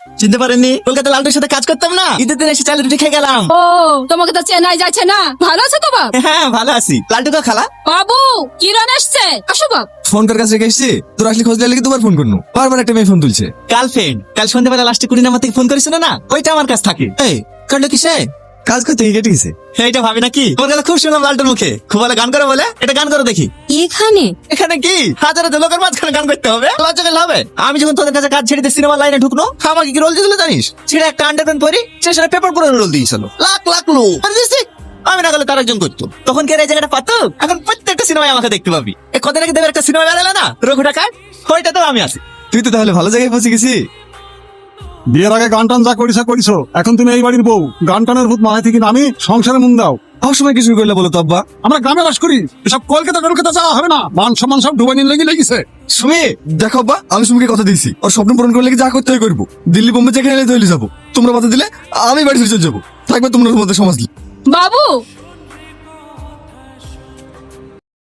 চিনতে পারেননি? কলকাতা লালটুর সাথে কাজ করতাম না, ঈদের দিন এসে চালের রুটি খেয়ে গেলাম। ও তোমাকে তো চেনাই যাচ্ছে না। ভালো আছো তো বাপ? হ্যাঁ ভালো আছি। লালটুকা খালা বাবু কিরণ এসছে, আসো বাপ। ফোন কার কাছে রেখে এসছি, তোর আসলে খোঁজ দিলে দুবার ফোন করনু, বারবার একটা মেয়ে ফোন তুলছে। গার্লফ্রেন্ড। কাল সন্ধ্যাবেলা লাস্টে 20 নাম্বার থেকে ফোন করেছিল না, ওইটা আমার কাছে থাকে। এই কাটলো কিসে? কাজ করতে কেটে গেছে। এইটা ভাবি নাকি? তোমার কথা খুব শুনলাম লালটুর মুখে, খুব ভালো গান করে বলে। এটা গান করে দেখি। এখানে এখানে কি হাজার হাজার লোকের মাঝখানে গান করতে হবে? লজ্জা পেলে হবে? আমি যখন তোদের কাছে কাজ ছেড়ে দিয়ে সিনেমা লাইনে ঢুকনো, আমাকে কি রোল দিয়েছিল জানিস? ছেড়ে একটা আন্ডারপ্যান্ট পরি স্টেশনে পেপার পরে রোল দিয়েছিল। লাখ লাখ লোক আর দিছি। আমি না গেলে তার একজন করতো। তখন কি আর এই জায়গাটা পাতো? এখন প্রত্যেকটা সিনেমায় আমাকে দেখতে পাবি। এই কদিন আগে দেবের একটা সিনেমা বেরোলো না, রঘু টাকার, ওইটা তো আমি আছি। তুই তো তাহলে ভালো জায়গায় পৌঁছে গেছি। বিয়ের আগে গান টান যা করিছো, এখন তুমি এই বাড়ির বউ। গান টানের ভূত মাথায় থেকে নামি সংসারে মন দাও। আমার সময় কিছু করলে বলো তো আব্বা। আমরা গ্রামে বাস করি, এসব কলকাতা যাওয়া হবে না। মান সম্মান সব ডুবাই নিয়ে লেগেছে। সুমি দেখো আব্বা, আমি সুমিকে কথা দিয়েছি, ওর স্বপ্ন পূরণ করলে যা করতে হয় করবো। দিল্লি বোম্বে যেখানে তৈরি যাবো, তোমরা বাধা দিলে আমি বাড়ি ফিরে চলে যাবো। থাকবে তোমার মধ্যে সমাজ। বাবু